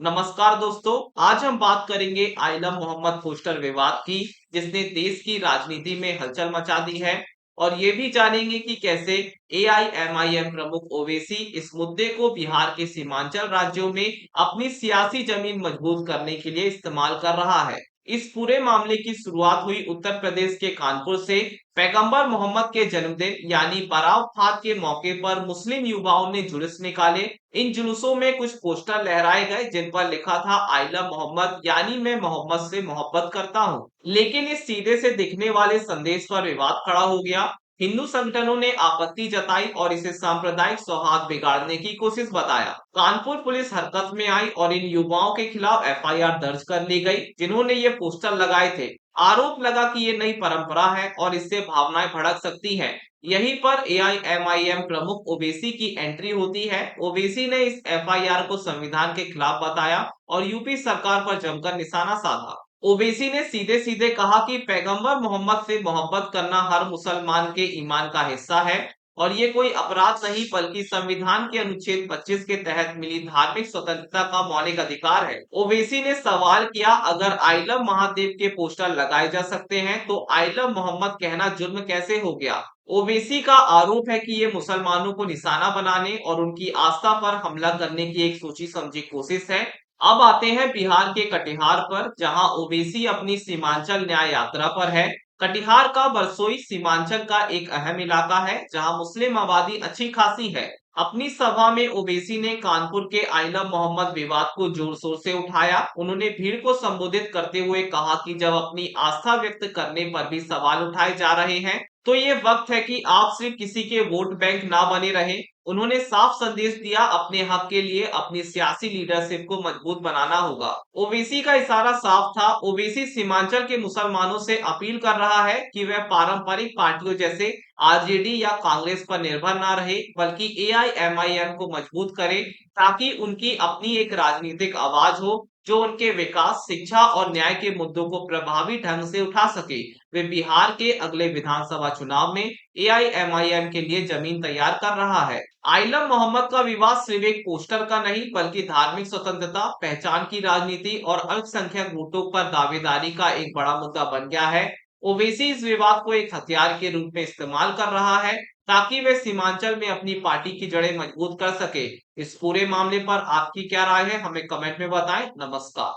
नमस्कार दोस्तों। आज हम बात करेंगे आइला मोहम्मद पोस्टर विवाद की, जिसने देश की राजनीति में हलचल मचा दी है। और ये भी जानेंगे कि कैसे एआईएमआईएम प्रमुख ओवैसी इस मुद्दे को बिहार के सीमांचल राज्यों में अपनी सियासी जमीन मजबूत करने के लिए इस्तेमाल कर रहा है। इस पूरे मामले की शुरुआत हुई उत्तर प्रदेश के कानपुर से। पैगंबर मोहम्मद के जन्मदिन यानी बरात के मौके पर मुस्लिम युवाओं ने जुलूस निकाले। इन जुलूसों में कुछ पोस्टर लहराए गए जिन पर लिखा था आई लव मोहम्मद, यानी मैं मोहम्मद से मोहब्बत करता हूं। लेकिन इस सीधे से दिखने वाले संदेश पर विवाद खड़ा हो गया। हिंदू संगठनों ने आपत्ति जताई और इसे सांप्रदायिक सौहार्द बिगाड़ने की कोशिश बताया। कानपुर पुलिस हरकत में आई और इन युवाओं के खिलाफ एफआईआर दर्ज कर ली गई जिन्होंने ये पोस्टर लगाए थे। आरोप लगा कि ये नई परंपरा है और इससे भावनाएं भड़क सकती हैं। यहीं पर एआईएमआईएम प्रमुख ओवैसी की एंट्री होती है। ओवैसी ने इस एफआईआर को संविधान के खिलाफ बताया और यूपी सरकार पर जमकर निशाना साधा। ओवैसी ने सीधे सीधे कहा कि पैगंबर मोहम्मद से मोहब्बत करना हर मुसलमान के ईमान का हिस्सा है और ये कोई अपराध नहीं बल्कि संविधान के अनुच्छेद 25 के तहत मिली धार्मिक स्वतंत्रता का मौलिक अधिकार है। ओवैसी ने सवाल किया, अगर आई लव महादेव के पोस्टर लगाए जा सकते हैं तो आई लव मोहम्मद कहना जुर्म कैसे हो गया। ओवैसी का आरोप है कि ये मुसलमानों को निशाना बनाने और उनकी आस्था पर हमला करने की एक सोची समझी कोशिश है। अब आते हैं बिहार के कटिहार पर, जहां ओवैसी अपनी सीमांचल न्याय यात्रा पर है। कटिहार का बरसोई सीमांचल का एक अहम इलाका है जहां मुस्लिम आबादी अच्छी खासी है। अपनी सभा में ओवैसी ने कानपुर के आई लव मोहम्मद विवाद को जोर शोर से उठाया। उन्होंने भीड़ को संबोधित करते हुए कहा कि जब अपनी आस्था व्यक्त करने पर भी सवाल उठाए जा रहे हैं तो ये वक्त है कि आप सिर्फ किसी के वोट बैंक ना बने रहे। उन्होंने साफ संदेश दिया, अपने हक के लिए अपनी सियासी लीडरशिप को मजबूत बनाना होगा। ओवैसी का इशारा साफ था। ओवैसी सीमांचल के मुसलमानों से अपील कर रहा है कि वह पारंपरिक पार्टियों जैसे आरजेडी या कांग्रेस पर निर्भर ना रहे बल्कि एआईएमआईएम को मजबूत करे, ताकि उनकी अपनी एक राजनीतिक आवाज हो जो उनके विकास, शिक्षा और न्याय के मुद्दों को प्रभावी ढंग से उठा सके। वे बिहार के अगले विधानसभा चुनाव में एआईएमआईएम के लिए जमीन तैयार कर रहा है। आइलम मोहम्मद का विवाद सिर्फ एक पोस्टर का नहीं बल्कि धार्मिक स्वतंत्रता, पहचान की राजनीति और अल्पसंख्यक वोटों पर दावेदारी का एक बड़ा मुद्दा बन गया है। ओवैसी इस विवाद को एक हथियार के रूप में इस्तेमाल कर रहा है ताकि वे सीमांचल में अपनी पार्टी की जड़ें मजबूत कर सके। इस पूरे मामले पर आपकी क्या राय है, हमें कमेंट में बताएं। नमस्कार।